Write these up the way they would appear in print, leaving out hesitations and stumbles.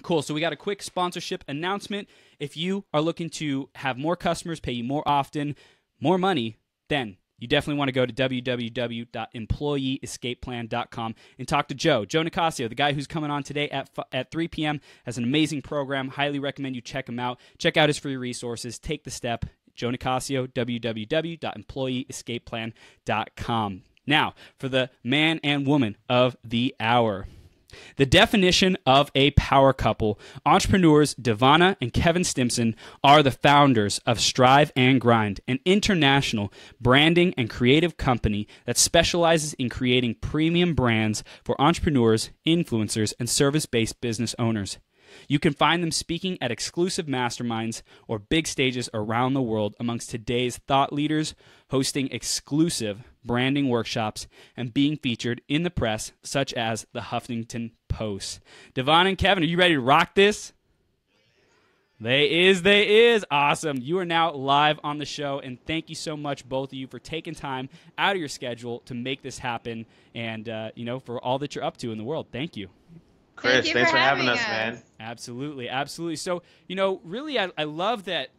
Cool. So we got a quick sponsorship announcement. If you are looking to have more customers pay you more often, more money, then you definitely want to go to www.employeeescapeplan.com and talk to Joe Nicasio, the guy who's coming on today at 3 p.m. has an amazing program. Highly recommend you check him out. Check out his free resources. Take the step. Joe Nicasio, www.employeeescapeplan.com. Now, for the man and woman of the hour. The definition of a power couple, entrepreneurs Devona and Kevin Stimpson are the founders of Strive and Grind, an international branding and creative company that specializes in creating premium brands for entrepreneurs, influencers, and service-based business owners. You can find them speaking at exclusive masterminds or big stages around the world amongst today's thought leaders, hosting exclusive branding workshops, and being featured in the press, such as the Huffington Post. Devon and Kevin, are you ready to rock this? They is. Awesome. You are now live on the show, and thank you so much, both of you, for taking time out of your schedule to make this happen and, for all that you're up to in the world. Thank you. Chris, thanks for having us, man. Absolutely. So, really, I love that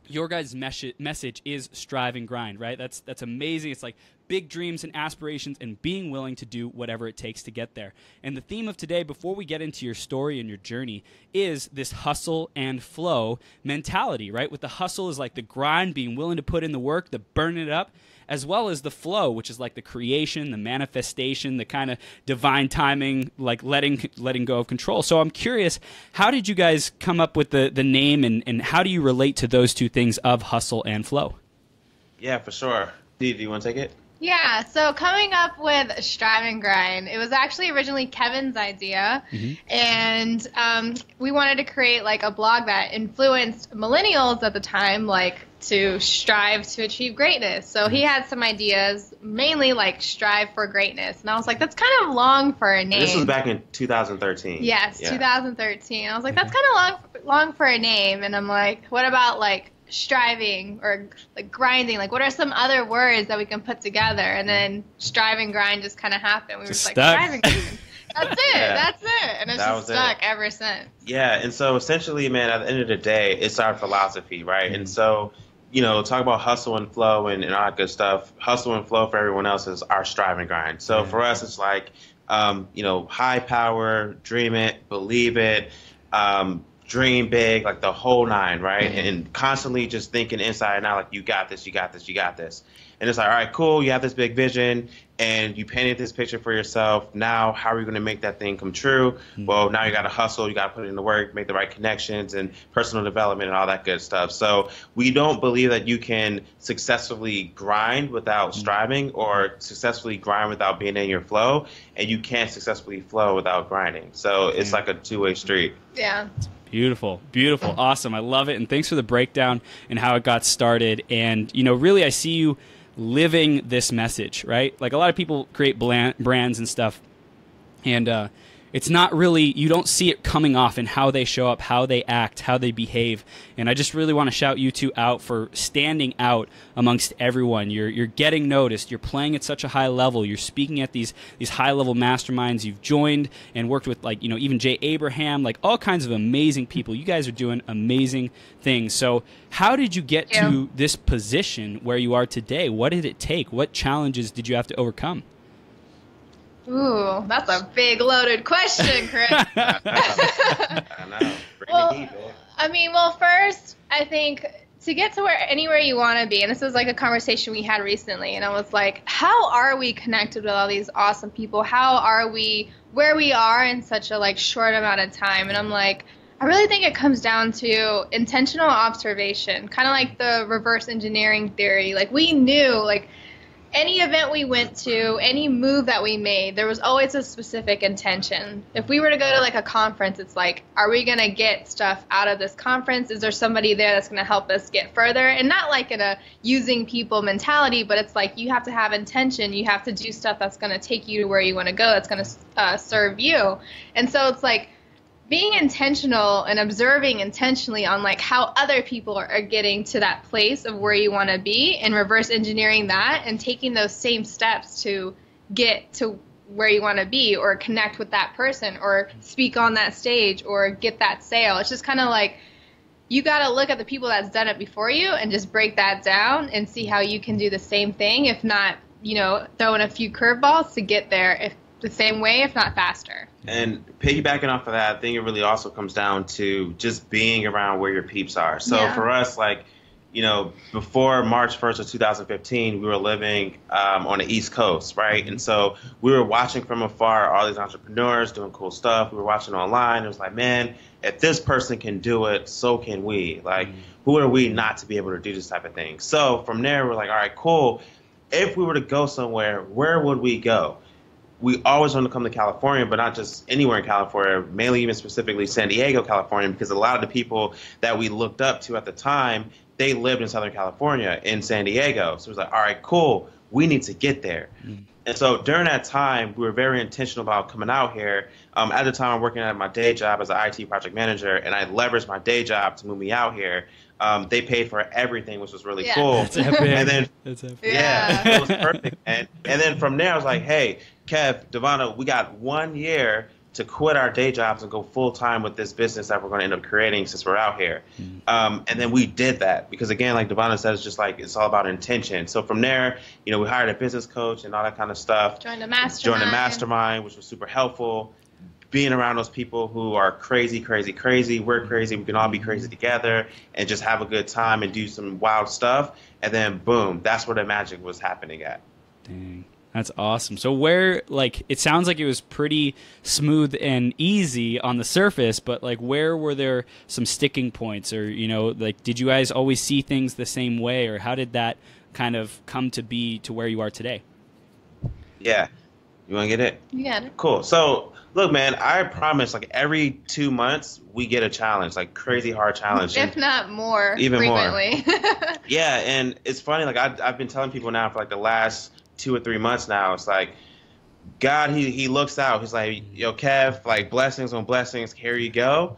your guys' message is strive and grind, right? That's amazing. It's like big dreams and aspirations and being willing to do whatever it takes to get there. And the theme of today, before we get into your story and your journey, is this hustle and flow mentality, right? With the hustle is like the grind, being willing to put in the work, the burning it up, as well as the flow, which is like the creation, the manifestation, the kind of divine timing, like letting go of control. So I'm curious, how did you guys come up with the name, and how do you relate to those two things of hustle and flow? Yeah, for sure. Dee, do you want to take it? Yeah, so coming up with Strive and Grind, it was actually originally Kevin's idea, and we wanted to create like a blog that influenced millennials at the time, like to strive to achieve greatness. So he had some ideas, mainly like strive for greatness, and I was like, that's kind of long for a name. This was back in 2013. Yes, yeah. 2013. I was like, that's kind of long for a name, and I'm like, what about like striving or like grinding? Like, what are some other words that we can put together? And then strive and grind just kind of happened. We were just like, strive and grind. That's it. Yeah. That's it. And it's just stuck ever since. Yeah. And so essentially, man, at the end of the day, it's our philosophy, right? And so, talk about hustle and flow and all that good stuff. Hustle and flow for everyone else is our strive and grind. So for us, it's like, high power, dream it, believe it, dream big, like the whole nine, right? And constantly just thinking inside and out, like, you got this, you got this, you got this. And it's like, all right, cool, you have this big vision, and you painted this picture for yourself. Now, how are you going to make that thing come true? Well, now you got to hustle, you got to put in the work, make the right connections, and personal development and all that good stuff. So we don't believe that you can successfully grind without striving, or successfully grind without being in your flow, and you can't successfully flow without grinding. So it's like a two-way street. Yeah. Beautiful. Awesome. I love it. And thanks for the breakdown and how it got started. And, really, I see you living this message, right? Like, a lot of people create brands and stuff, and it's not really, you don't see it coming off in how they show up, how they act, how they behave. And I just really want to shout you two out for standing out amongst everyone. You're getting noticed. You're playing at such a high level. You're speaking at these high-level masterminds. You've joined and worked with, like, even Jay Abraham, like all kinds of amazing people. You guys are doing amazing things. So how did you get to this position where you are today? What did it take? What challenges did you have to overcome? Ooh, that's a big loaded question, Chris. I know. First, I think to get to anywhere you want to be, and this was like a conversation we had recently, and I was like, how are we connected with all these awesome people? How are we where we are in such a short amount of time? And I'm like, I really think it comes down to intentional observation, kind of like the reverse engineering theory. Like, we knew, any event we went to, any move that we made, there was always a specific intention. If we were to go to a conference, it's like, are we going to get stuff out of this conference? Is there somebody there that's going to help us get further? And not in a using people mentality, but it's like, you have to have intention. You have to do stuff that's going to take you to where you want to go, that's going to serve you. And so it's like, being intentional and observing intentionally on how other people are getting to that place of where you want to be, and reverse engineering that and taking those same steps to get to where you want to be or connect with that person or speak on that stage or get that sale. It's just kind of like you got to look at the people that's done it before you and just break that down and see how you can do the same thing, if not, you know, throw in a few curveballs to get there if the same way, if not faster. And piggybacking off of that, I think it really also comes down to just being around where your peeps are. So for us, like, you know, before March 1st of 2015, we were living on the East Coast, right? And so we were watching from afar all these entrepreneurs doing cool stuff. We were watching online. It was like, man, if this person can do it, so can we. Like, who are we not to be able to do this type of thing? So from there, we're like, all right, cool. If we were to go somewhere, where would we go? We always want to come to California, but not just anywhere in California, mainly even specifically San Diego, California, because a lot of the people that we looked up to at the time, they lived in Southern California, in San Diego. So it was like, all right, cool, we need to get there. And so during that time, we were very intentional about coming out here. At the time, I'm working at my day job as an IT project manager, and I leveraged my day job to move me out here. They paid for everything, which was really cool. That's epic. And then, That's epic. it was perfect. And then from there, I was like, hey, Kev, Devona, we got 1 year to quit our day jobs and go full time with this business that we're going to end up creating since we're out here. And then we did that because, again, like Devona said, it's just like it's all about intention. So from there, you know, we hired a business coach and all that kind of stuff. Joined a mastermind, which was super helpful. Being around those people who are crazy, crazy, crazy. We're crazy. We can all be crazy together and just have a good time and do some wild stuff. And then, boom, that's where the magic was happening at. Dang. That's awesome. So where, like, it sounds like it was pretty smooth and easy on the surface, but, like, where were there some sticking points? Or, you know, like, did you guys always see things the same way? Or how did that kind of come to be to where you are today? Yeah. You want to get it? You got it. Cool. So, look, man, I promise, like, every 2 months, we get a challenge, like, crazy hard challenge. If not more, even frequently. more. Yeah, and it's funny, like, I've been telling people now for, like, the last 2 or 3 months now, it's like, God, he looks out. He's like, yo, Kev, like, blessings on blessings, here you go.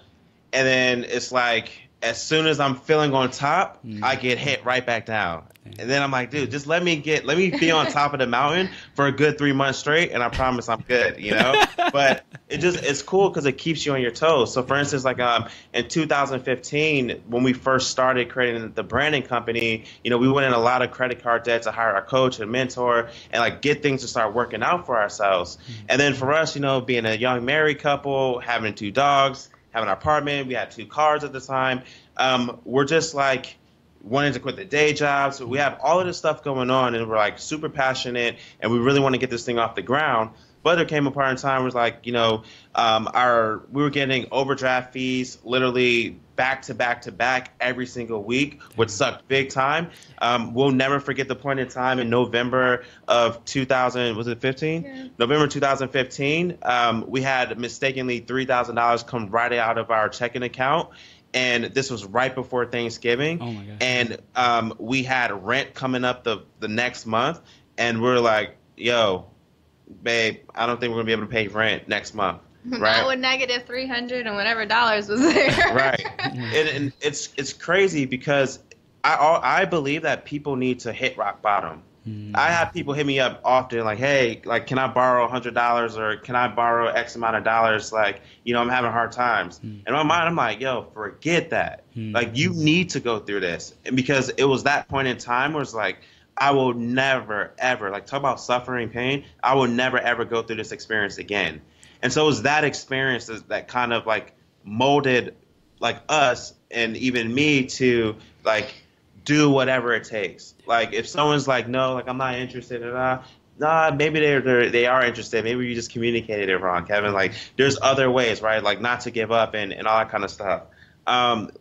And then it's like, as soon as I'm feeling on top, I get hit right back down. And then I'm like, dude, just let me be on top of the mountain for a good 3 months straight, and I promise I'm good, you know? But it's cool because it keeps you on your toes. So for instance, like in 2015, when we first started creating the branding company, you know, we went in a lot of credit card debt to hire a coach and mentor and like get things to start working out for ourselves. And then for us, you know, being a young married couple, having 2 dogs, having an apartment, we had 2 cars at the time. We're just like wanting to quit the day job. So we have all of this stuff going on and we're like super passionate and we really want to get this thing off the ground. But there came a part in time where it's like, you know, we were getting overdraft fees literally back to back to back every single week, which sucked big time. We'll never forget the point in time in November of 2015? Yeah. November 2015, we had mistakenly $3,000 come right out of our checking account. And this was right before Thanksgiving. Oh my gosh. And we had rent coming up the next month. And we're like, yo, babe, I don't think we're going to be able to pay rent next month. Right? Not with negative 300 and whatever dollars was there. Right. And it's crazy because I believe that people need to hit rock bottom. I have people hit me up often like, hey, like, can I borrow $100 or can I borrow X amount of dollars? Like, you know, I'm having hard times. In my mind, I'm like, yo, forget that. Like, you need to go through this. And because it was that point in time where it's like, I will never, ever, like, talk about suffering pain. I will never, ever go through this experience again. And so it was that experience that kind of, like, molded, like, us and even me to, like, do whatever it takes. Like, if someone's like, no, like, I'm not interested, maybe they are interested. Maybe you just communicated it wrong, Kevin. Like, there's other ways, right? Like, not to give up and all that kind of stuff.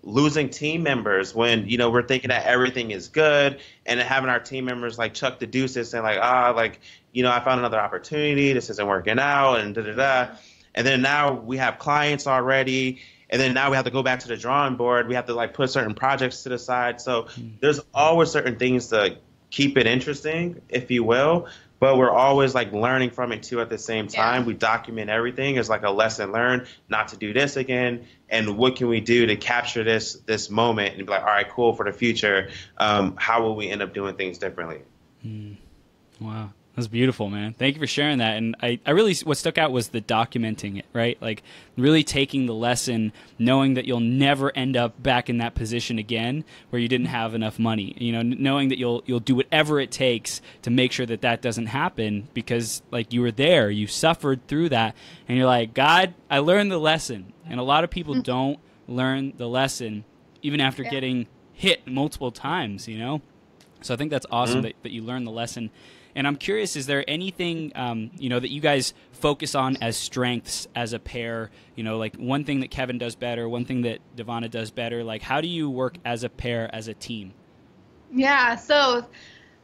Losing team members when, you know, we're thinking that everything is good and having our team members like chuck the deuces and like, like, you know, I found another opportunity. This isn't working out and da-da-da. And then now we have clients already. And then now we have to go back to the drawing board. We have to like put certain projects to the side. So there's always certain things to keep it interesting, if you will. But we're always like learning from it too at the same time. Yeah. We document everything as like a lesson learned, not to do this again. And what can we do to capture this moment and be like, all right, cool, for the future. How will we end up doing things differently? Wow. That's beautiful, man. Thank you for sharing that. And I really, what stuck out was the documenting it, right? Like really taking the lesson, knowing that you'll never end up back in that position again where you didn't have enough money, you know, knowing that you'll do whatever it takes to make sure that that doesn't happen because like you were there, you suffered through that and you're like, God, I learned the lesson. And a lot of people don't learn the lesson even after getting hit multiple times, you know? So I think that's awesome that you learned the lesson. And I'm curious, is there anything, you know, that you guys focus on as strengths as a pair? You know, like one thing that Kevin does better, one thing that Devona does better. Like, how do you work as a pair, as a team? Yeah, so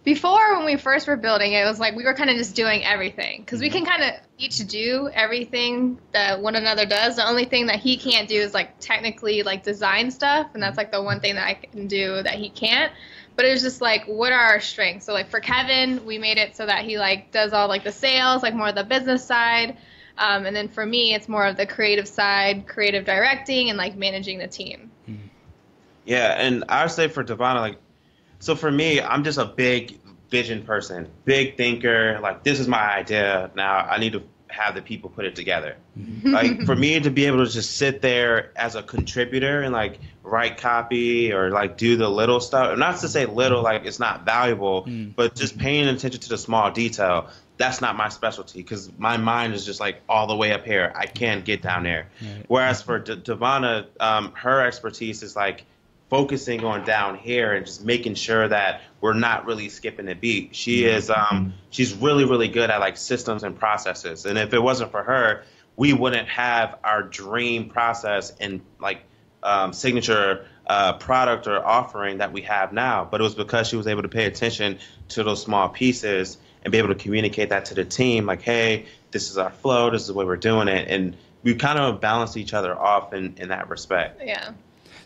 before when we first were building it was like we were kind of just doing everything because we can kind of each do everything that one another does. The only thing that he can't do is like technically like design stuff, and that's like the one thing that I can do that he can't. But it was just like, what are our strengths? So like for Kevin, we made it so that he like does all like the sales, like more of the business side. And then for me, it's more of the creative side, creative directing and like managing the team. Yeah, and I would say for Devona, like, so for me, I'm just a big vision person, big thinker. Like, this is my idea. Now I need to have the people put it together. Like for me to be able to just sit there as a contributor and like write copy or like do the little stuff, not to say little like it's not valuable, but just paying attention to the small detail, that's not my specialty because my mind is just like all the way up here. I can't get down there. Whereas for Devona, her expertise is like focusing on down here and just making sure that we're not really skipping a beat. She is she's really, really good at like systems and processes. And if it wasn't for her, we wouldn't have our dream process and like signature product or offering that we have now. But it was because she was able to pay attention to those small pieces and be able to communicate that to the team. Like, hey, this is our flow. This is the way we're doing it. And we kind of balance each other off in that respect. Yeah.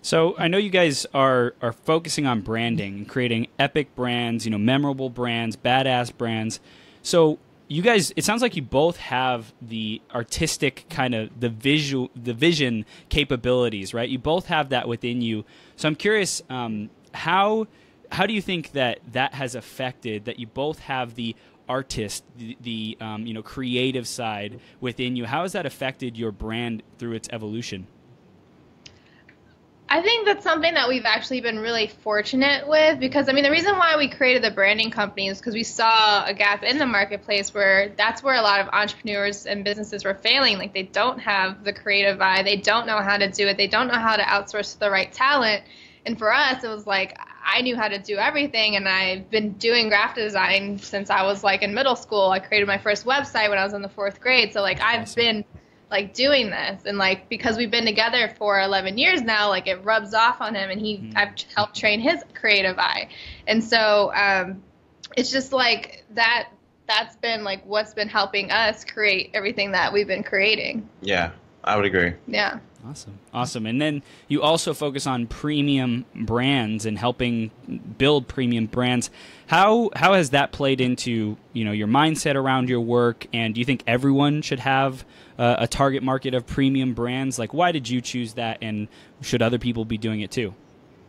So I know you guys are focusing on branding and creating epic brands, you know, memorable brands, badass brands. So you guys, it sounds like you both have the artistic kind of the vision capabilities, right? You both have that within you. So I'm curious, how do you think that has affected that you both have the artist, the you know, creative side within you? How has that affected your brand through its evolution? I think that's something that we've actually been really fortunate with because, I mean, the reason why we created the branding company is because we saw a gap in the marketplace where that's where a lot of entrepreneurs and businesses were failing. Like they don't have the creative eye. They don't know how to do it. They don't know how to outsource the right talent. And for us, it was like I knew how to do everything, and I've been doing graphic design since I was like in middle school. I created my first website when I was in the 4th grade. So like I've been like doing this, and like because we've been together for 11 years now, like it rubs off on him, and I've helped train his creative eye. And so it's just like that's been like what's been helping us create everything that we've been creating. Yeah, I would agree. Yeah. Awesome. And then you also focus on premium brands and helping build premium brands. How has that played into, you know, your mindset around your work? And do you think everyone should have a target market of premium brands? Like, why did you choose that? And should other people be doing it too?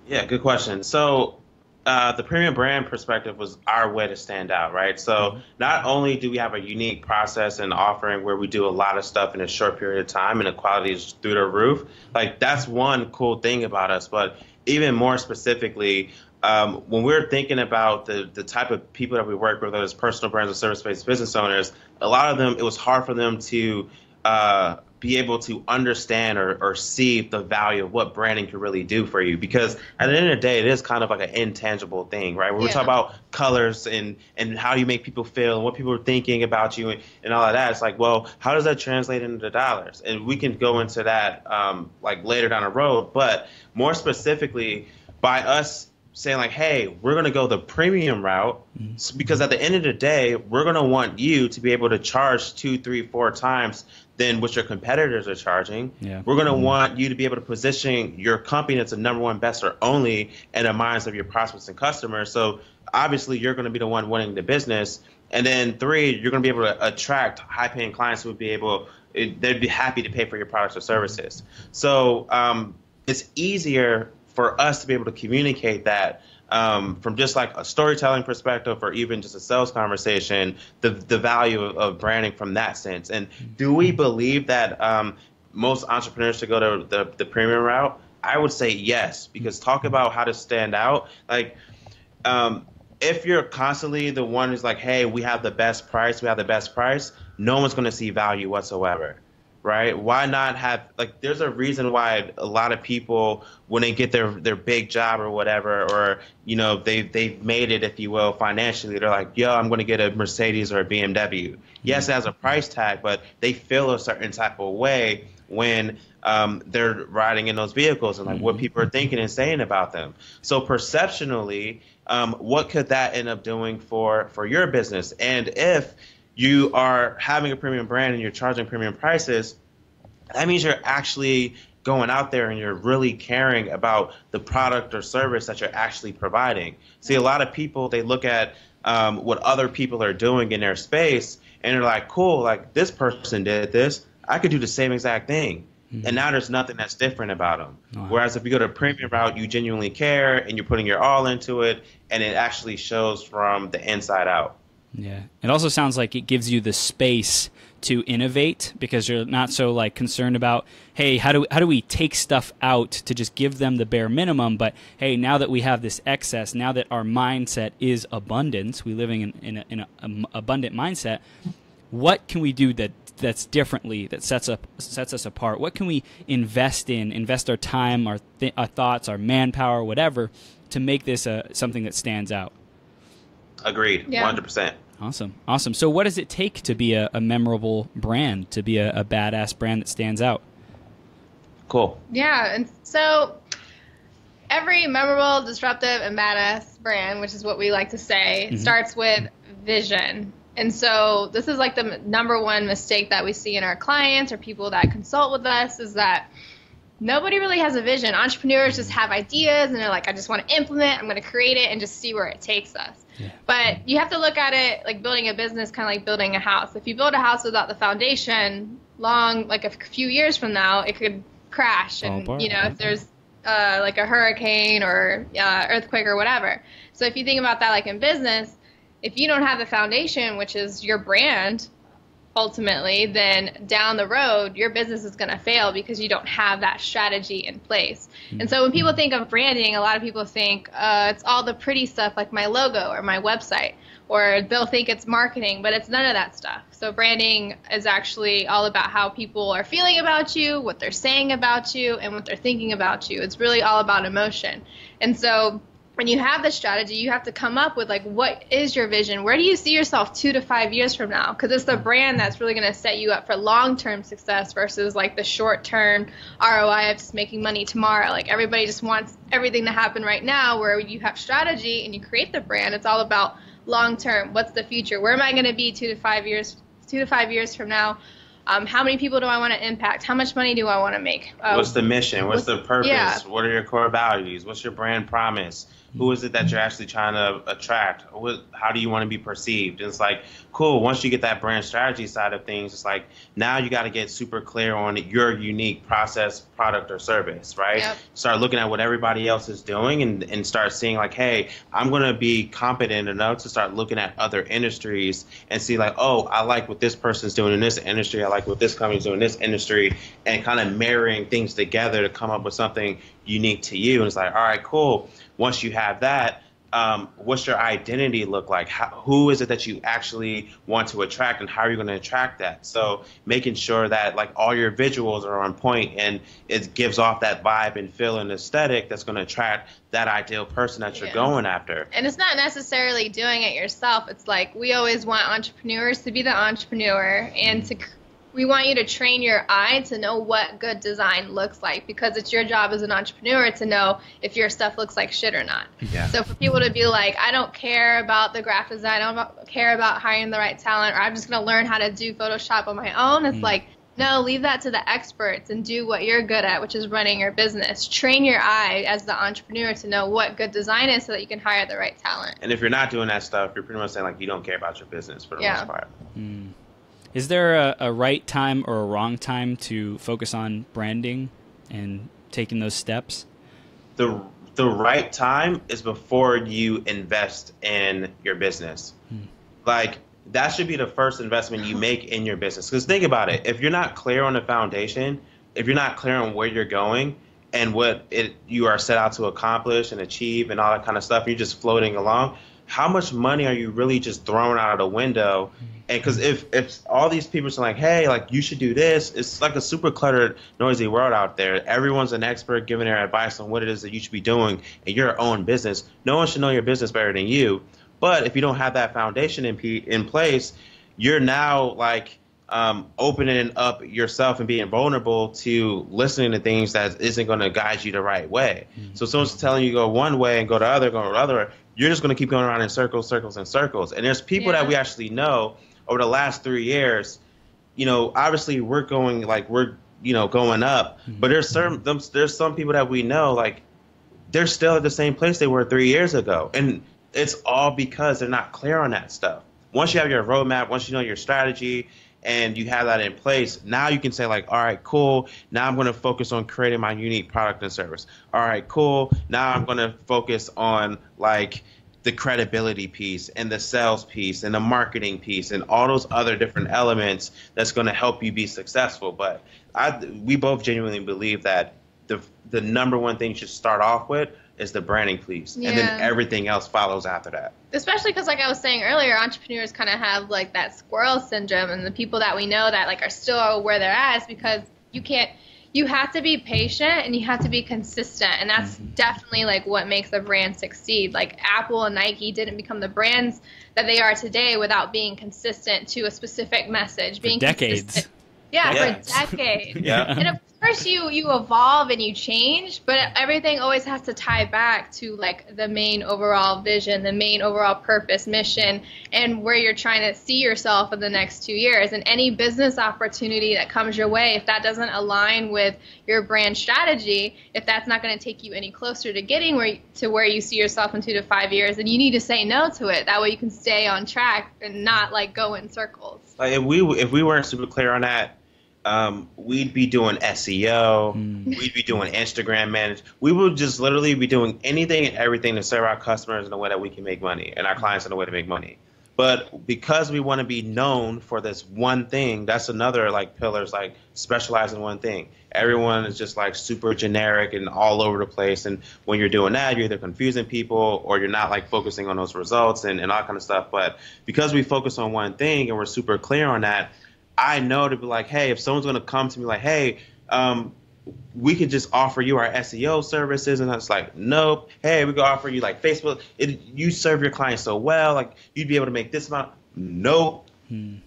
Yeah, good question. So the premium brand perspective was our way to stand out, right? So not only do we have a unique process and offering where we do a lot of stuff in a short period of time and the quality is through the roof, like that's one cool thing about us. But even more specifically, when we're thinking about the type of people that we work with, whether it's personal brands or service-based business owners, a lot of them, it was hard for them to be able to understand or see the value of what branding can really do for you. Because at the end of the day, it is kind of like an intangible thing, right? When we talk about colors and how you make people feel and what people are thinking about you and all of that, it's like, well, how does that translate into dollars? And we can go into that like later down the road. But more specifically, by us saying like, hey, we're going to go the premium route because at the end of the day, we're going to want you to be able to charge 2, 3, 4 times than what your competitors are charging. Yeah. We're going to want you to be able to position your company as a number one investor only in the minds of your prospects and customers. So obviously you're going to be the one winning the business. And then 3, you're going to be able to attract high paying clients who would be able, they'd be happy to pay for your products or services. So it's easier for us to be able to communicate that from just like a storytelling perspective or even just a sales conversation, the value of branding from that sense. And do we believe that most entrepreneurs should go to the premium route? I would say yes, because talk about how to stand out. Like, if you're constantly the one who's like, hey, we have the best price, no one's going to see value whatsoever, right? Why not have, like, there's a reason why a lot of people, when they get their big job or whatever, or, you know, they've made it, if you will, financially, they're like, yo, I'm going to get a Mercedes or a BMW. Yes, it has a price tag, but they feel a certain type of way when they're riding in those vehicles and like what people are thinking and saying about them. So perceptionally, what could that end up doing for your business? And if you are having a premium brand and you're charging premium prices, that means you're actually going out there and you're really caring about the product or service that you're actually providing. See, a lot of people, they look at what other people are doing in their space and they're like, cool, like this person did this, I could do the same exact thing. And now there's nothing that's different about them. Wow. Whereas if you go to a premium route, you genuinely care and you're putting your all into it, and it actually shows from the inside out. Yeah. It also sounds like it gives you the space to innovate, because you're not so like concerned about, hey, how do we take stuff out to just give them the bare minimum, but hey, now that we have this excess, now that our mindset is abundance, we living in an abundant mindset, what can we do that's differently, that sets us apart? What can we invest our time, our thoughts, our manpower, whatever, to make this something that stands out? Agreed. Yeah. 100%. Awesome. So what does it take to be a memorable brand, to be a badass brand that stands out? Cool. Yeah, and so every memorable, disruptive, and badass brand, which is what we like to say, starts with vision. And so this is like the number one mistake that we see in our clients or people that consult with us, is that nobody really has a vision. Entrepreneurs just have ideas and they're like, I just want to implement, I'm going to create it and just see where it takes us. Yeah. But you have to look at it like building a business, kind of like building a house. If you build a house without the foundation, like a few years from now, it could crash. And, you know, if there's like a hurricane or earthquake or whatever. So if you think about that like in business, if you don't have the foundation, which is your brand, ultimately, then down the road, your business is going to fail because you don't have that strategy in place. And so when people think of branding, a lot of people think it's all the pretty stuff like my logo or my website, or they'll think it's marketing, but it's none of that stuff. So branding is actually all about how people are feeling about you, what they're saying about you, and what they're thinking about you. It's really all about emotion. And so when you have the strategy, you have to come up with, like, what is your vision? Where do you see yourself 2 to 5 years from now? Because it's the brand that's really going to set you up for long-term success versus, like, the short-term ROI of just making money tomorrow. Like, everybody just wants everything to happen right now, where you have strategy and you create the brand. It's all about long-term. What's the future? Where am I going to be 2 to 5 years from now? How many people do I want to impact? How much money do I want to make? What's the mission? What's the purpose? Yeah. What are your core values? What's your brand promise? Who is it that you're actually trying to attract? How do you want to be perceived? And it's like, cool, once you get that brand strategy side of things, it's like, now you got to get super clear on your unique process, product, or service, right? Yep. Start looking at what everybody else is doing and start seeing like, hey, I'm going to be competent enough to start looking at other industries and see like, oh, I like what this person's doing in this industry. I like what this company's doing in this industry, and kind of marrying things together to come up with something unique to you. And it's like, all right, cool. Once you have that, what's your identity look like? Who is it that you actually want to attract, and how are you going to attract that? So making sure that like all your visuals are on point and it gives off that vibe and feel and aesthetic that's going to attract that ideal person that you're going after. And it's not necessarily doing it yourself. It's like, we always want entrepreneurs to be the entrepreneur, and we want you to train your eye to know what good design looks like, because it's your job as an entrepreneur to know if your stuff looks like shit or not. Yeah. So for people to be like, I don't care about the graphic design, I don't care about hiring the right talent, or I'm just going to learn how to do Photoshop on my own. It's like, no, leave that to the experts and do what you're good at, which is running your business. Train your eye as the entrepreneur to know what good design is so that you can hire the right talent. And if you're not doing that stuff, you're pretty much saying like you don't care about your business for the most part. Is there a right time or a wrong time to focus on branding and taking those steps? The the right time is before you invest in your business. Like, that should be the first investment you make in your business. Because think about it. If you're not clear on the foundation, if you're not clear on where you're going and what you are set out to accomplish and achieve and all that kind of stuff, you're just floating along, how much money are you really just throwing out of the window? And because if all these people are like, hey, like, you should do this, it's like a super cluttered, noisy world out there. Everyone's an expert giving their advice on what it is that you should be doing in your own business. No one should know your business better than you. But if you don't have that foundation in place, you're now like opening up yourself and being vulnerable to listening to things that isn't going to guide you the right way. So if someone's telling you to go one way and go the other, you're just going to keep going around in circles, circles, and circles. And there's people that we actually know over the last 3 years, you know, obviously we're going up, but there's some people that we know, like, they're still at the same place they were 3 years ago. And it's all because they're not clear on that stuff. Once you have your roadmap, once you know your strategy and you have that in place, now you can say, like, all right, cool. Now I'm going to focus on creating my unique product and service. All right, cool. Now I'm going to focus on, like, the credibility piece and the sales piece and the marketing piece and all those other different elements that's going to help you be successful. But we both genuinely believe that the number one thing you should start off with is the branding piece, and then everything else follows after that. Especially because, like I was saying earlier, entrepreneurs kind of have like that squirrel syndrome, and the people that we know that like are still where they're at is because you have to be patient and you have to be consistent, and that's definitely like what makes a brand succeed. Like Apple and Nike didn't become the brands that they are today without being consistent to a specific message. Being decades. Consistent. Yeah, for decades. And of course you evolve and you change, but everything always has to tie back to like the main overall vision, the main overall purpose, mission, and where you're trying to see yourself in the next 2 years. And any business opportunity that comes your way, if that doesn't align with your brand strategy, if that's not going to take you any closer to getting where you see yourself in 2 to 5 years, then you need to say no to it. That way you can stay on track and not like go in circles. Like if we weren't super clear on that, we'd be doing SEO, we'd be doing Instagram management. We would just literally be doing anything and everything to serve our customers in a way that we can make money and our clients in a way to make money. But because we want to be known for this one thing, that's another like pillars, like specialize in one thing. Everyone is just like super generic and all over the place. And when you're doing that, you're either confusing people or you're not like focusing on those results and all kind of stuff. But because we focus on one thing and we're super clear on that, I know to be like, hey, if someone's going to come to me like, hey, we could just offer you our SEO services. And I was like, nope. Hey, we can offer you like Facebook. You serve your clients so well. Like you'd be able to make this amount. Nope.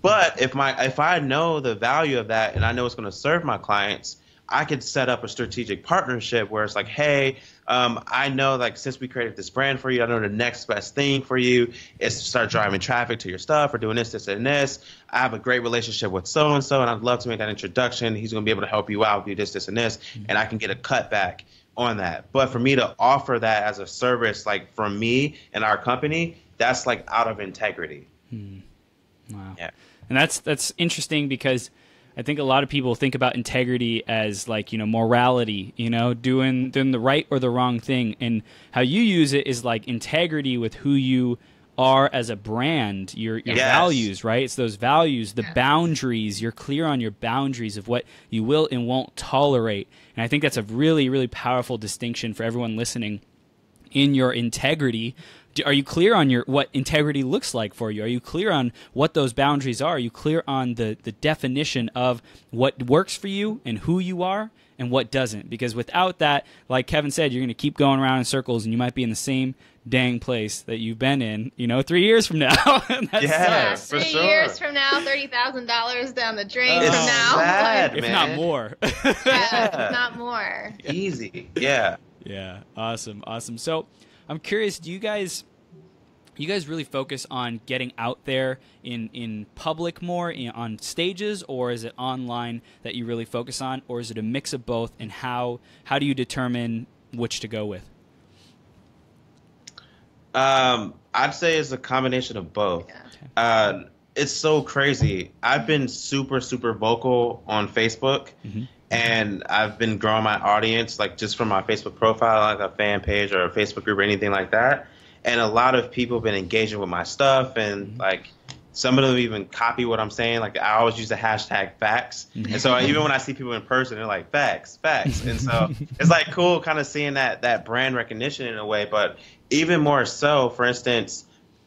But if I know the value of that and I know it's going to serve my clients, I could set up a strategic partnership where it's like, hey, I know like since we created this brand for you, I know the next best thing for you is to start driving traffic to your stuff or doing this, this, and this. I have a great relationship with so-and-so, and I'd love to make that introduction. He's going to be able to help you out, do this, this, and this, and I can get a cutback on that. But for me to offer that as a service, like from me and our company, that's like out of integrity. Wow. Yeah. And that's interesting because I think a lot of people think about integrity as like, you know, morality, you know, doing the right or the wrong thing. And how you use it is like integrity with who you are as a brand, your values, right? It's those values, the boundaries. You're clear on your boundaries of what you will and won't tolerate. And I think that's a really, really powerful distinction for everyone listening. In your integrity, are you clear on what integrity looks like for you? Are you clear on what those boundaries are? Are you clear on the definition of what works for you and who you are and what doesn't? Because without that, like Kevin said, you're going to keep going around in circles and you might be in the same dang place that you've been in, 3 years from now. For 3 sure. years from now, $30,000 down the drain from It's now. sad, if man. not more. If not more. Easy. Yeah. Yeah. Awesome. So I'm curious, do you guys really focus on getting out there in public more, on stages, or is it online that you really focus on, or is it a mix of both, and how do you determine which to go with? I'd say it's a combination of both. It's so crazy. I've been super, super vocal on Facebook, And I've been growing my audience, like just from my Facebook profile, like a fan page or a Facebook group or anything like that. And a lot of people have been engaging with my stuff, and like some of them even copy what I'm saying. Like I always use the hashtag facts. And so even when I see people in person, they're like facts, facts. And so it's like cool kind of seeing that brand recognition in a way. But even more so, for instance,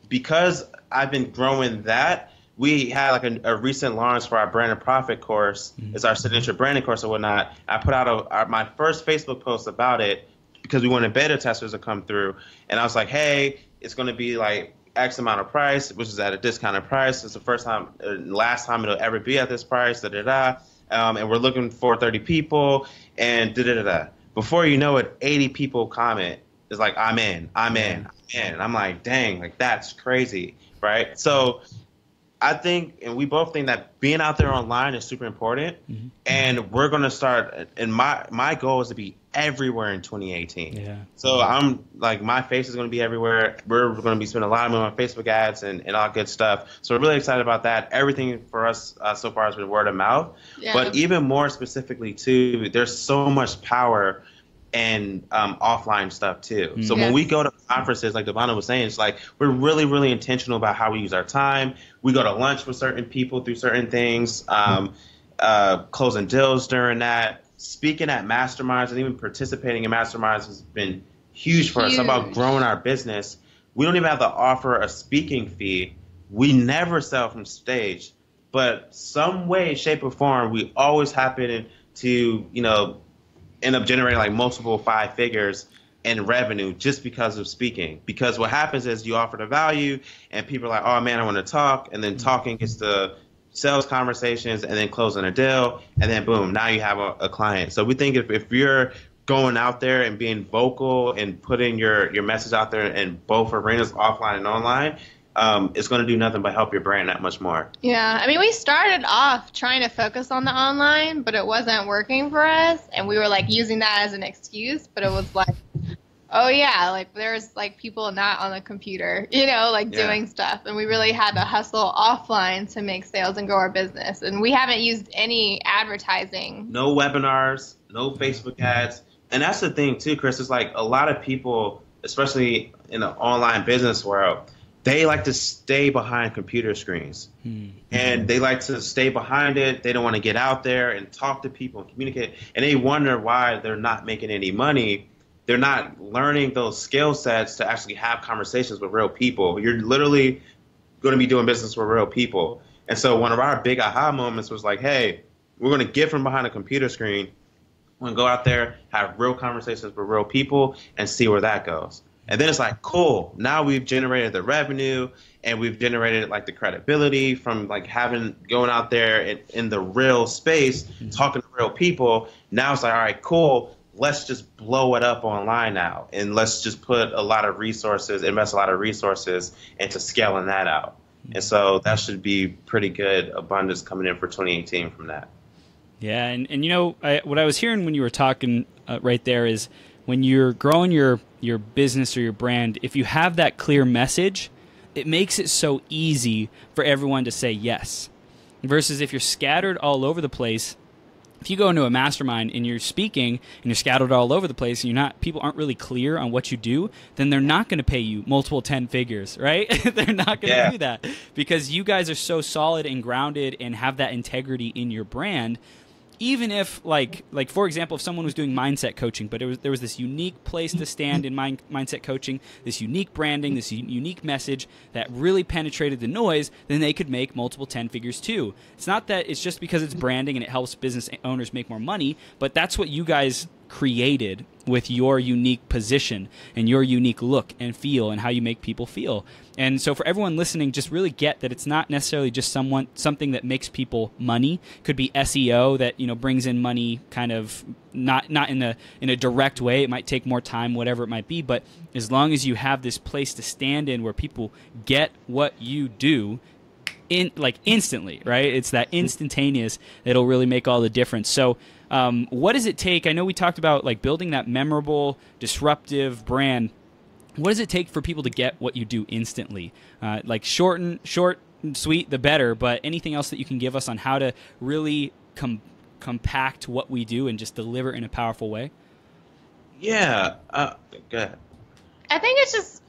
because I've been growing that, we had like a recent launch for our brand and profit course. It's our signature branding course or whatnot. I put out my first Facebook post about it because we wanted beta testers to come through. And I was like, hey, it's going to be like X amount of price, which is at a discounted price. It's the first time, last time it'll ever be at this price, and we're looking for 30 people, and Before you know it, 80 people comment. It's like, I'm in. And I'm like, dang, like that's crazy, right? So I think, and we both think that being out there online is super important, and we're going to start, and my goal is to be everywhere in 2018. Yeah. So I'm like, my face is going to be everywhere. We're going to be spending a lot of money on Facebook ads and all good stuff. So we're really excited about that. Everything for us so far has been word of mouth, but even more specifically too, there's so much power and offline stuff too. So when we go to conferences, like Devona was saying, it's like we're really, really intentional about how we use our time. We go to lunch with certain people through certain things, closing deals during that, speaking at masterminds, and even participating in masterminds has been huge for us. About growing our business. We don't even have to offer a speaking fee. We never sell from stage, but some way, shape, or form, we always happen to, end up generating like multiple 5 figures in revenue just because of speaking. Because what happens is you offer the value and people are like, oh man, I want to talk. And then talking gets to sales conversations and then closing a deal. And then boom, now you have a client. So we think if you're going out there and being vocal and putting your message out there in both arenas, offline and online, it's going to do nothing but help your brand that much more. Yeah, I mean, we started off trying to focus on the online, but it wasn't working for us, and we were like using that as an excuse, but it was like, oh yeah, like there's like people not on the computer, doing stuff, and we really had to hustle offline to make sales and grow our business, and we haven't used any advertising. No webinars, no Facebook ads, and that's the thing too, Chris, is like a lot of people, especially in the online business world, they like to stay behind computer screens, and they like to stay behind it. They don't want to get out there and talk to people and communicate, and they wonder why they're not making any money. They're not learning those skill sets to actually have conversations with real people. You're literally going to be doing business with real people. And so one of our big aha moments was like, hey, we're going to get from behind a computer screen. We're going to go out there, have real conversations with real people, and see where that goes. And then it's like, cool, now we've generated the revenue and we've generated like the credibility from like going out there in the real space, talking to real people. Now it's like, all right, cool, let's just blow it up online now. And let's just put a lot of resources, invest a lot of resources into scaling that out. And so that should be pretty good abundance coming in for 2018 from that. Yeah, and what I was hearing when you were talking right there is when you're growing your business or your brand, if you have that clear message, it makes it so easy for everyone to say yes. Versus if you're scattered all over the place, if you go into a mastermind and you're speaking and you're scattered all over the place and people aren't really clear on what you do, then they're not going to pay you multiple 10 figures, right? They're not going to do that because you guys are so solid and grounded and have that integrity in your brand. Even if, like for example, if someone was doing mindset coaching, but there was this unique place to stand in mindset coaching, this unique branding, this unique message that really penetrated the noise, then they could make multiple 10 figures too. It's not that it's just because it's branding and it helps business owners make more money, but that's what you guys created with your unique position and your unique look and feel and how you make people feel. And so for everyone listening, just really get that it's not necessarily just something that makes people money. Could be SEO that brings in money, kind of not in a direct way. It might take more time, whatever it might be. But as long as you have this place to stand in where people get what you do, instantly, right? It's that instantaneous that'll really make all the difference. So what does it take? I know we talked about like building that memorable, disruptive brand. What does it take for people to get what you do instantly? Like short and sweet, the better. But anything else that you can give us on how to really compact what we do and just deliver in a powerful way? Yeah. Go ahead. I think it's just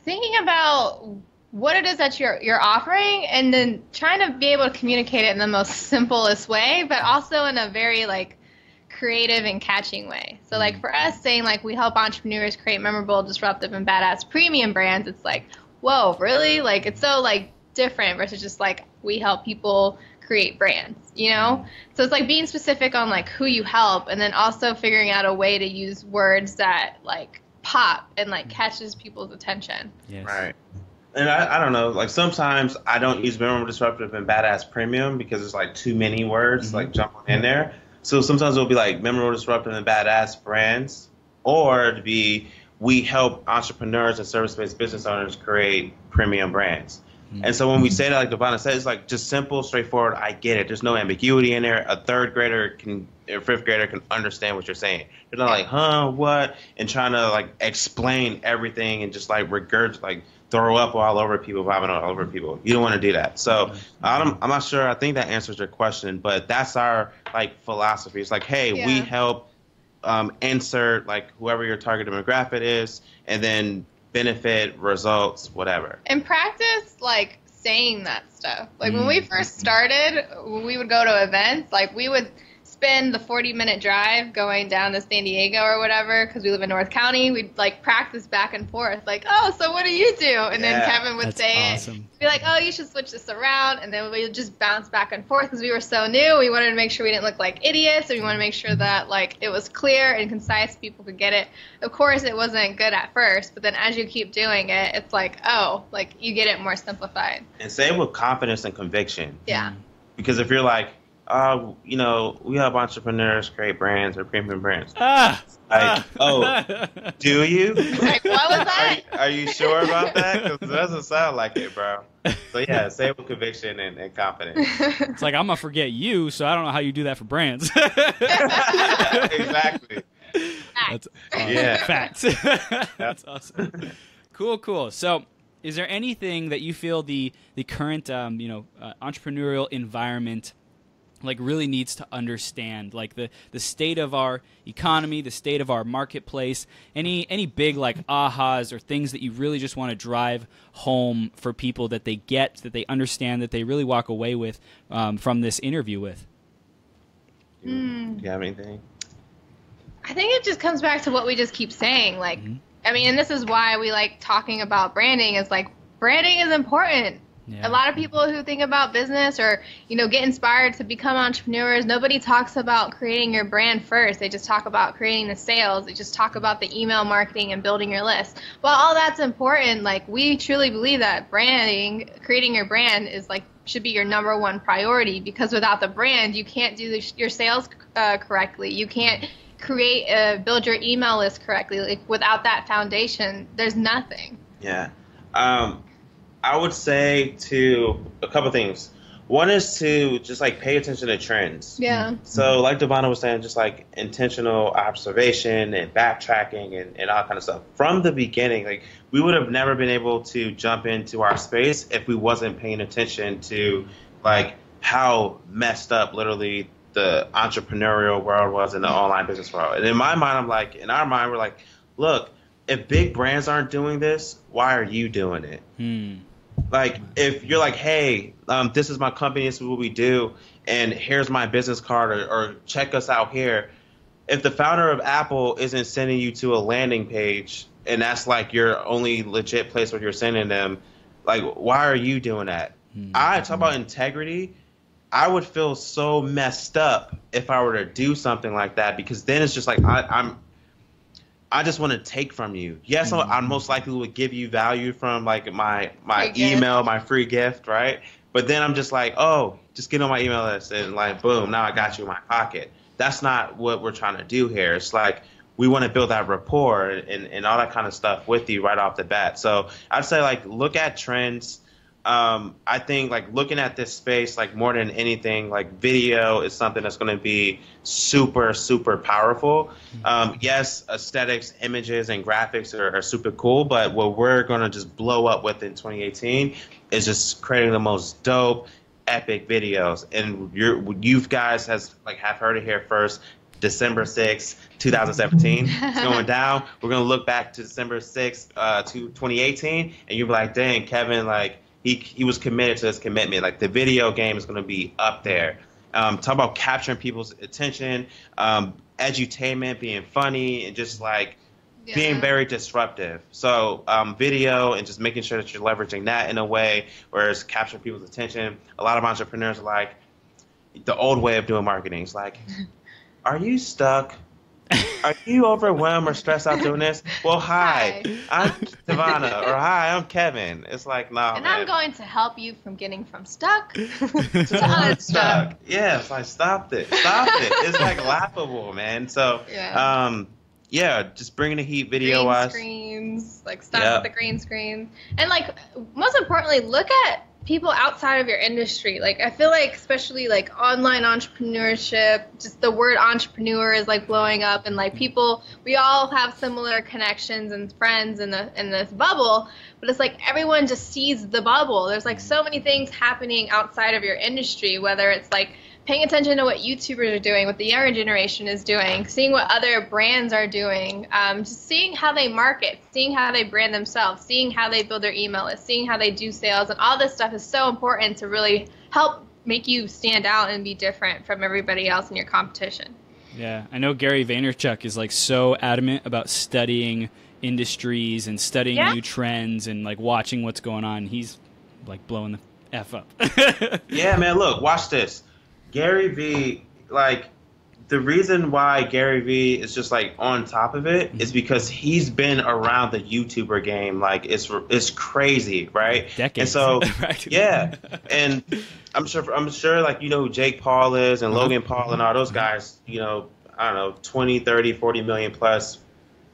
thinking about what it is that you're offering, and then trying to be able to communicate it in the most simplest way, but also in a very like creative and catching way. So like for us saying like we help entrepreneurs create memorable, disruptive, and badass premium brands, it's like, whoa, really? Like it's so like different versus just like we help people create brands, you know? So it's like being specific on like who you help, and then also figuring out a way to use words that like pop and like catches people's attention. Yes. Right. And I don't know, like sometimes I don't use memorable, disruptive, and badass premium because there's like too many words like jumping in there. So sometimes it'll be like memorable, disruptive, and badass brands, or to be we help entrepreneurs and service-based business owners create premium brands. And so when we say that, like Devona said, it's like just simple, straightforward. I get it. There's no ambiguity in there. A third grader or fifth grader can understand what you're saying. They're not like, huh, what? And trying to like explain everything and just like like throw up all over people, vomit all over people. You don't want to do that. So I'm not sure. I think that answers your question, but that's our like philosophy. It's like, hey, we help insert like whoever your target demographic is, and then benefit, results, whatever. And practice like saying that stuff. Like when we first started, when we would go to events, like we would spend the 40-minute drive going down to San Diego or whatever, because we live in North County. We'd like practice back and forth, like, oh, so what do you do? And then Kevin would say it. Be like, oh, you should switch this around. And then we would just bounce back and forth because we were so new. We wanted to make sure we didn't look like idiots, and we wanted to make sure that like it was clear and concise, people could get it. Of course, it wasn't good at first, but then as you keep doing it, it's like, oh, like you get it more simplified. And say it with confidence and conviction. Yeah. Because if you're like, you know, we help entrepreneurs create brands or premium brands. Do you? Like, what was that? Are you sure about that? Because it doesn't sound like it, bro. So yeah, say it with conviction and confidence. It's like, I'm going to forget you, so I don't know how you do that for brands. Exactly. That's awesome. Yeah. Facts. That's awesome. Cool. So is there anything that you feel the current entrepreneurial environment like really needs to understand, like the state of our economy, the state of our marketplace, any big like ahas or things that you really just want to drive home for people that they get, that they understand, that they really walk away with from this interview with? Do you have anything? I think it just comes back to what we just keep saying. Like, I mean, and this is why we like talking about branding, is like branding is important. Yeah. A lot of people who think about business or, you know, get inspired to become entrepreneurs, nobody talks about creating your brand first. They just talk about creating the sales. They just talk about the email marketing and building your list. While all that's important, like we truly believe that branding, creating your brand is like should be your number one priority, because without the brand, you can't do your sales correctly. You can't build your email list correctly. Like without that foundation, there's nothing. Yeah. I would say to a couple things. One is to just like pay attention to trends. Yeah. So like Devona was saying, just like intentional observation and backtracking and all kind of stuff. From the beginning, like we would have never been able to jump into our space if we wasn't paying attention to like how messed up literally the entrepreneurial world was in the online business world. And in my mind, I'm like, in our mind, we're like, look, if big brands aren't doing this, why are you doing it? Like, if you're like, hey, this is my company, this is what we do, and here's my business card, or check us out here. If the founder of Apple isn't sending you to a landing page, and that's like your only legit place where you're sending them, like, why are you doing that? I talk about integrity. I would feel so messed up if I were to do something like that, because then it's just like I just want to take from you. Yes, I most likely would give you value from like my email, my free gift, right? But then I'm just like, oh, just get on my email list and like, boom, now I got you in my pocket. That's not what we're trying to do here. It's like we want to build that rapport and all that kind of stuff with you right off the bat. So I'd say like look at trends. I think like looking at this space, like more than anything, like video is something that's going to be super, super powerful. Yes, aesthetics, images, and graphics are super cool, but what we're going to just blow up with in 2018 is just creating the most dope, epic videos. And you guys have heard it here first. December 6th, 2017. It's going down. We're going to look back to December 6th, to 2018, and you'll be like, dang, Kevin, like, he was committed to his commitment. Like, the video game is going to be up there. Talk about capturing people's attention, edutainment, being funny, and just, like, being very disruptive. So video and just making sure that you're leveraging that in a way where it's capturing people's attention. A lot of entrepreneurs are like, the old way of doing marketing is like, are you stuck? Are you overwhelmed or stressed out doing this? Well, hi. I'm Devona, or hi, I'm Kevin. It's like, nah, and man. I'm going to help you from getting from stuck to unstuck. Yeah, it's like, stop it. It's like laughable, man. So, just bringing the heat video-wise. Green screens, like stop with the green screens. And like, most importantly, look at people outside of your industry. Like, I feel like, especially like online entrepreneurship, just the word entrepreneur is like blowing up, and like people, we all have similar connections and friends in this bubble, but it's like everyone just sees the bubble. There's like so many things happening outside of your industry, whether it's like paying attention to what YouTubers are doing, what the younger generation is doing, seeing what other brands are doing, just seeing how they market, seeing how they brand themselves, seeing how they build their email list, seeing how they do sales, and all this stuff is so important to really help make you stand out and be different from everybody else in your competition. Yeah, I know Gary Vaynerchuk is like so adamant about studying industries and studying new trends and like watching what's going on. He's like blowing the F up. Yeah, man, look, watch this. Gary V, like, the reason why Gary V is just like on top of it is because he's been around the YouTuber game. Like, it's crazy, right? Decades. And so, yeah. And I'm sure like, you know who Jake Paul is and Logan Paul and all those guys, you know, I don't know, 20, 30, 40 million plus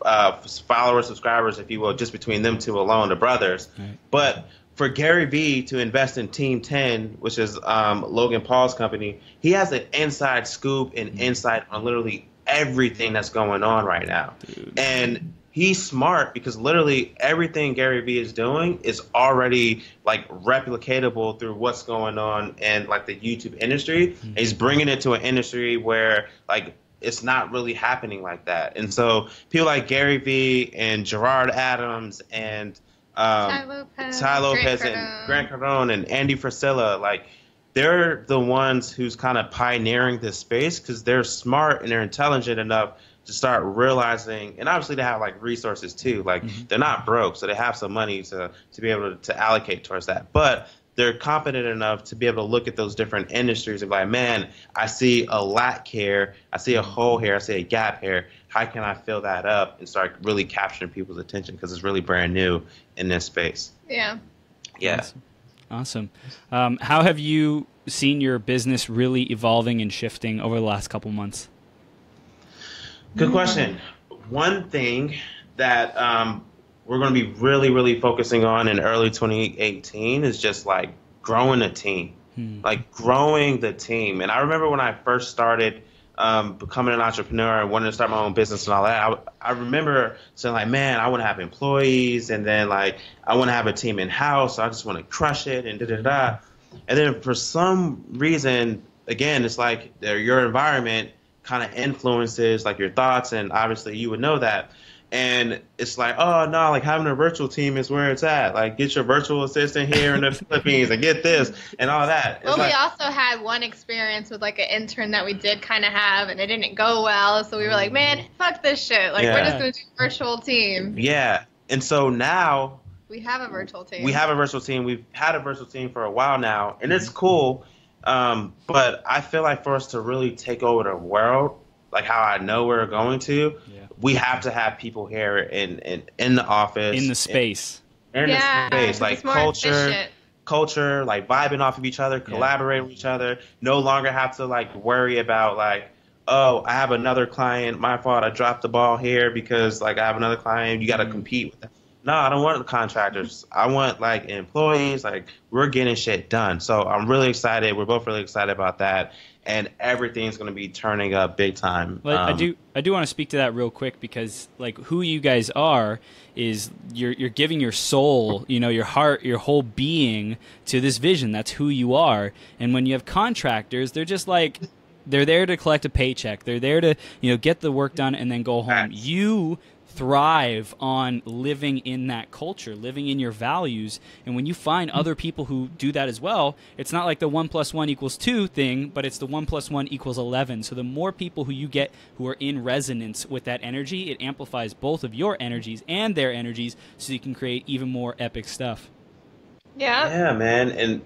followers, subscribers, if you will, just between them two alone, the brothers. Right. But for Gary Vee to invest in Team 10, which is Logan Paul's company, he has an inside scoop and insight on literally everything that's going on right now. Dude. And he's smart because literally everything Gary Vee is doing is already like replicatable through what's going on in like the YouTube industry. Mm-hmm. And he's bringing it to an industry where like it's not really happening like that. And so people like Gary Vee and Gerard Adams and Ty Lopez and Grant Cardone and Andy Frisella, like, they're the ones who's kind of pioneering this space because they're smart and they're intelligent enough to start realizing, and obviously they have like resources too. Like, they're not broke, so they have some money to be able to allocate towards that. But they're competent enough to be able to look at those different industries and be like, man, I see a lack here, I see a hole here, I see a gap here. How can I fill that up and start really capturing people's attention because it's really brand new in this space? Yeah. Yeah. Awesome. How have you seen your business really evolving and shifting over the last couple months? Good question. One thing that we're going to be really, really focusing on in early 2018 is just like growing a team, like growing the team. And I remember when I first started becoming an entrepreneur and wanting to start my own business and all that, I remember saying like, man, I want to have employees, and then like I want to have a team in house. So I just want to crush it and da-da-da. And then for some reason, again, it's like your environment kind of influences like your thoughts, and obviously you would know that. And it's like, oh, no, like having a virtual team is where it's at. Like, get your virtual assistant here in the Philippines and get this and all that. Well, we also had one experience with like an intern that we did kind of have, and it didn't go well. So we were like, man, fuck this shit. Like, we're just going to do a virtual team. Yeah. And so now we have a virtual team. We've had a virtual team for a while now, and it's cool. But I feel like for us to really take over the world, like how I know we're going to, we have to have people here in the office, in the space, the space, like culture, like vibing off of each other, collaborating with each other. No longer have to like worry about like, oh, I have another client. My fault. I dropped the ball here because like I have another client. You got to compete with that. No, I don't want contractors. I want like employees. Like we're getting shit done. So I'm really excited. We're both really excited about that, and everything's going to be turning up big time. Well, I do want to speak to that real quick because like who you guys are is you're giving your soul, your heart, your whole being to this vision. That's who you are. And when you have contractors, they're just like they're there to collect a paycheck. They're there to get the work done and then go home. You thrive on living in that culture, living in your values. And when you find other people who do that as well, it's not like the 1 + 1 = 2 thing, but it's the 1 + 1 = 11. So the more people who you get who are in resonance with that energy, it amplifies both of your energies and their energies, so you can create even more epic stuff. Yeah, man. And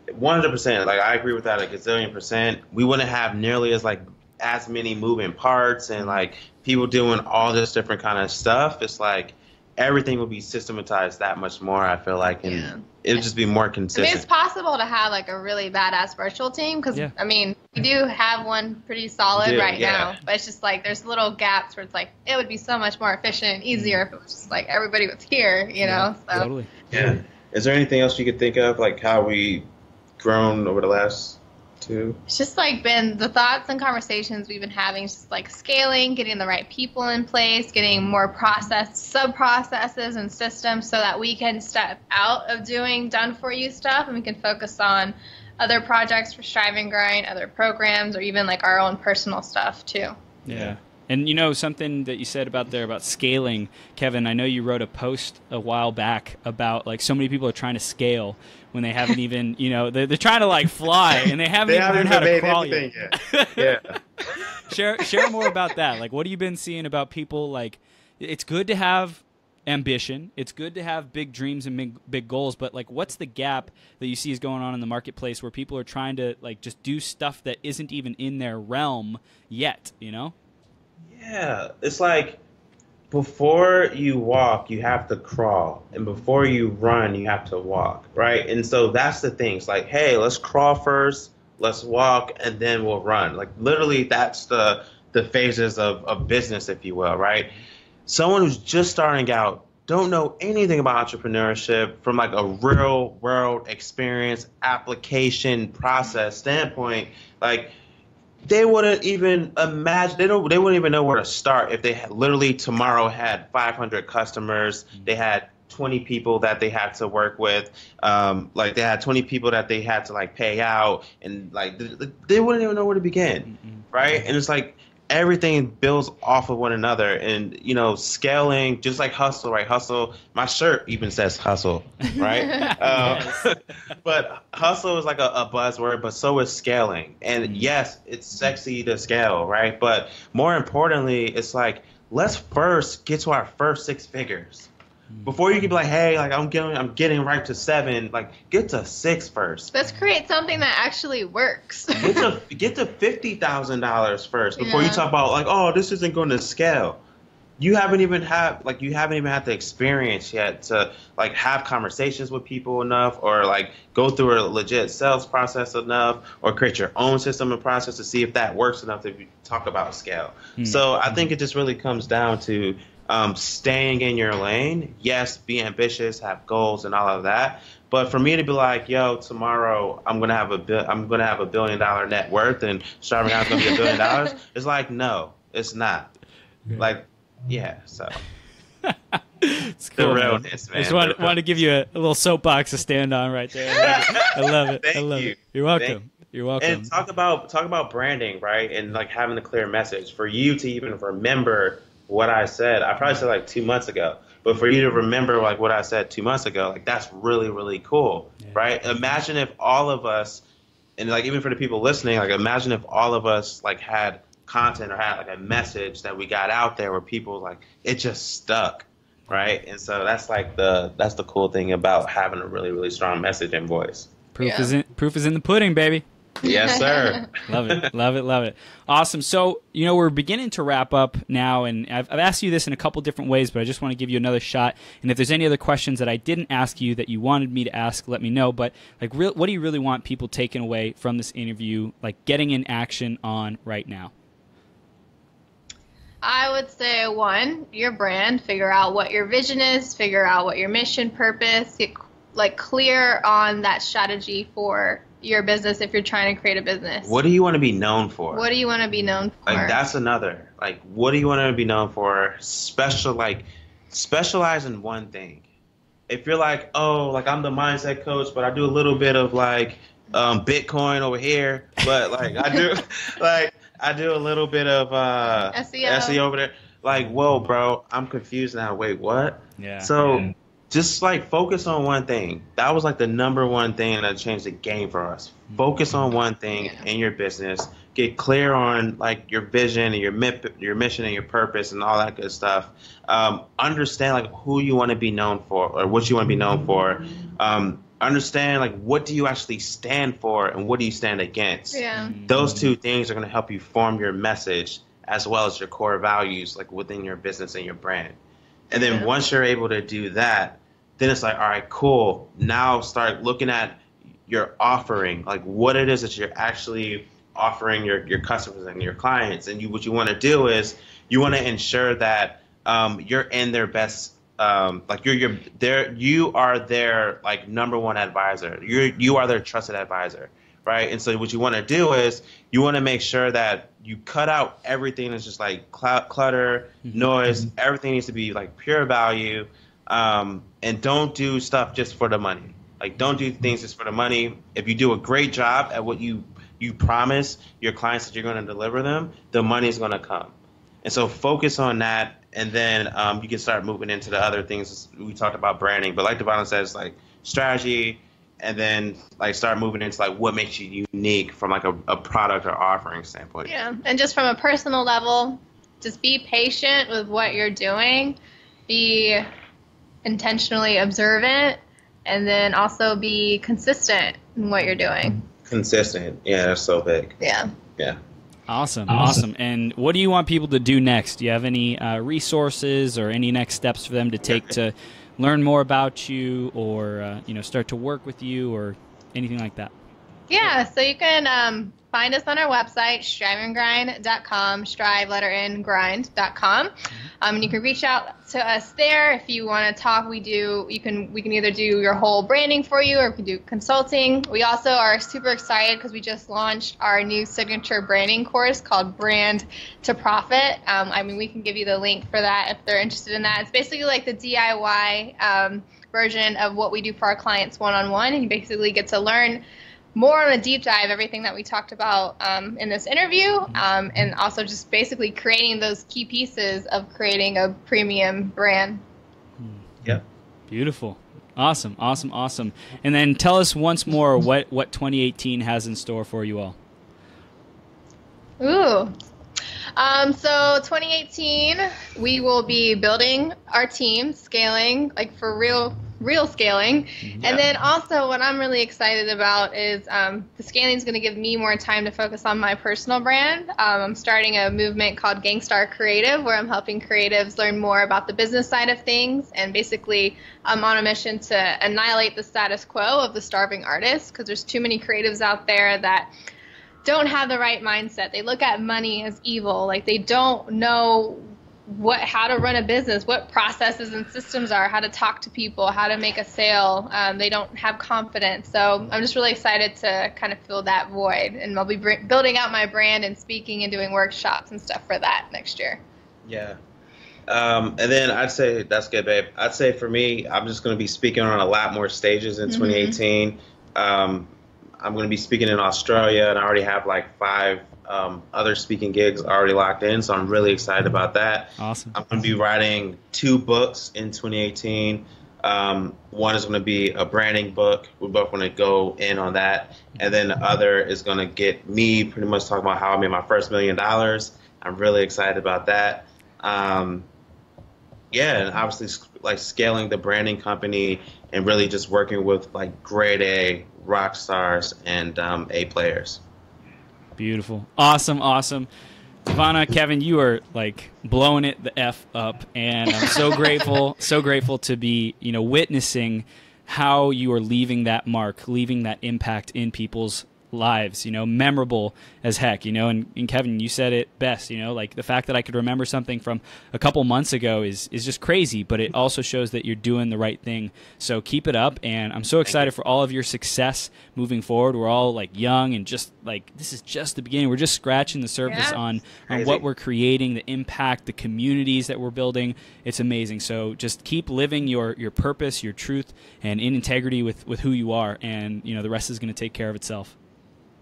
100%, like I agree with that a gazillion percent. We wouldn't have nearly as many moving parts and like people doing all this different kind of stuff. It's like everything will be systematized that much more, I feel like, and it'll just be more consistent. I mean, it's possible to have like a really badass virtual team because I mean, we do have one pretty solid right now, but it's just like there's little gaps where it's like it would be so much more efficient and easier if it was just like everybody was here, know? So. Totally. Yeah. Is there anything else you could think of, like how we grown over the last two? It's just like been the thoughts and conversations we've been having, just like scaling, getting the right people in place, getting more sub-processes and systems so that we can step out of doing done-for-you stuff and we can focus on other projects for Strive and Grind, other programs, or even like our own personal stuff too. Yeah. And something that you said about scaling, Kevin, I know you wrote a post a while back about like so many people are trying to scale when they haven't even, they're trying to like fly and they haven't even learned how to crawl yet. Yeah. Share more about that. Like, what have you been seeing about people? Like, it's good to have ambition. It's good to have big dreams and big goals. But like, what's the gap that you see is going on in the marketplace where people are trying to like just do stuff that isn't even in their realm yet? Yeah, it's like before you walk, you have to crawl. And before you run, you have to walk, right? And so that's the thing. It's like, hey, let's crawl first, let's walk, and then we'll run. Like literally that's the phases of business, if you will, right? Someone who's just starting out, don't know anything about entrepreneurship from like a real world experience, application, process standpoint, like they wouldn't even imagine, they wouldn't even know where to start if they had literally tomorrow had 500 customers, they had 20 people that they had to work with, like they had 20 people that they had to like pay out, and like they wouldn't even know where to begin, right? And it's like everything builds off of one another, and scaling, just like hustle, right? Hustle, my shirt even says hustle, right? But hustle is like a buzzword, but so is scaling. And yes, it's sexy to scale, right? But more importantly, it's like, let's first get to our first 6 figures. Before you can be like, hey, like I'm getting right to 7, like get to 6 first. Let's create something that actually works. Get to $50,000 first before you talk about like, oh, this isn't going to scale. You haven't even had the experience yet to like have conversations with people enough, or like go through a legit sales process enough, or create your own system and process to see if that works enough to talk about scale. So I think it just really comes down to staying in your lane. Yes, be ambitious, have goals and all of that. But for me to be like, yo, tomorrow I'm gonna have a $1 billion net worth and Strive and Grind is gonna be $1 billion, it's like, no, it's not. Like, yeah, so it's cool, the realness, man. I just wanted to give you a little soapbox to stand on right there. I love it. Thank I love you. it. You're welcome. You're welcome. And talk about branding, right? And like having a clear message for you to even remember what I said. I probably said like 2 months ago, but for you to remember like what I said 2 months ago, like that's really, really cool, right? Imagine if all of us, and like even for the people listening, like imagine if all of us like had content or had like a message that we got out there where people like it just stuck, right? And so that's like that's the cool thing about having a really, really strong message and voice. Proof is in the pudding, baby. Yes, sir. Love it. Love it. Love it. Awesome. So, we're beginning to wrap up now, and I've asked you this in a couple different ways, but I just want to give you another shot. And if there's any other questions that I didn't ask you that you wanted me to ask, let me know. But like, what do you really want people taking away from this interview, like getting in action on right now? I would say, one, your brand. Figure out what your vision is. Figure out what your mission, purpose. Get like clear on that strategy for your business if you're trying to create a business. What do you want to be known for? What do you want to be known for? Like, that's another. Like, what do you want to be known for? Specialize in one thing. If you're like, oh, like I'm the mindset coach, but I do a little bit of like Bitcoin over here, but like I do a little bit of SEO over there. Like, whoa, bro, I'm confused now. Wait, what? Yeah. So just like focus on one thing. That was like the number one thing that changed the game for us. Focus on one thing in your business. Get clear on like your vision and your mission and your purpose and all that good stuff. Understand like who you want to be known for or what you want to be known for. Understand like what do you actually stand for and what do you stand against. Yeah. Those two things are going to help you form your message as well as your core values like within your business and your brand. And then once you're able to do that, then it's like, all right, cool. Now start looking at your offering, like what it is that you're actually offering your customers and your clients. And what you want to do is you want to ensure that you're in their best, like you are their like number one advisor. You are their trusted advisor, right? And so what you want to do is you want to make sure that you cut out everything that's just like clutter, noise. Everything needs to be like pure value, and don't do stuff just for the money. Like don't do things just for the money. If you do a great job at what you promise your clients that you're going to deliver them, the money is going to come. And so focus on that, and then you can start moving into the other things. We talked about branding, but like Devona says, like strategy, and then like start moving into like what makes you unique from like a product or offering standpoint. Yeah, and just from a personal level, just be patient with what you're doing, be intentionally observant, and then also be consistent in what you're doing. Consistent. Yeah, that's so big. Yeah. Yeah. Awesome. And what do you want people to do next? Do you have any resources or any next steps for them to take to learn more about you or start to work with you or anything like that? Yeah, so you can find us on our website, striveandgrind.com, strive, letter N, grind.com. And you can reach out to us there if you want to talk. We can either do your whole branding for you or we can do consulting. We also are super excited because we just launched our new signature branding course called Brand to Profit. We can give you the link for that if they're interested in that. It's basically like the DIY version of what we do for our clients one-on-one, and you basically get to learn more on a deep dive, everything that we talked about in this interview, and also just basically creating those key pieces of creating a premium brand. Yep. Beautiful. Awesome. And then tell us once more what 2018 has in store for you all. Ooh. So 2018, we will be building our team, scaling, like for real scaling. And then also what I'm really excited about is the scaling is going to give me more time to focus on my personal brand. I'm starting a movement called Gangstar Creative where I'm helping creatives learn more about the business side of things, and basically I'm on a mission to annihilate the status quo of the starving artist, because there's too many creatives out there that don't have the right mindset. They look at money as evil. Like they don't know how to run a business, what processes and systems are, how to talk to people, how to make a sale. They don't have confidence. So I'm just really excited to kind of fill that void, and I'll be building out my brand and speaking and doing workshops and stuff for that next year. Yeah. And then I'd say, that's good, babe. I'd say for me, I'm just going to be speaking on a lot more stages in 2018. I'm going to be speaking in Australia, and I already have like 5 other speaking gigs already locked in, so I'm really excited about that. Awesome. I'm going to be writing 2 books in 2018. One is going to be a branding book. We both want to go in on that. And then the other is going to get me pretty much talking about how I made my first $1 million. I'm really excited about that. And obviously like scaling the branding company and really just working with like grade A rock stars and A players. Beautiful. Awesome. Devona, Kevin, you are like blowing it the F up, and I'm so grateful to be, witnessing how you are leaving that mark, leaving that impact in people's lives, memorable as heck, and Kevin, you said it best, like the fact that I could remember something from a couple months ago is just crazy, but it also shows that you're doing the right thing. So keep it up, and I'm so excited for all of your success moving forward. We're all like young and just like, this is just the beginning. We're just scratching the surface on what we're creating, the impact, the communities that we're building. It's amazing. So just keep living your purpose, your truth, and in integrity with who you are, and the rest is going to take care of itself.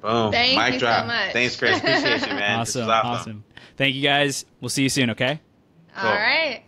Boom. Thank Mic you drop. so much. Thanks, Chris. Appreciate you, man. Awesome. This was Awesome. Thank you guys. We'll see you soon, okay? All right.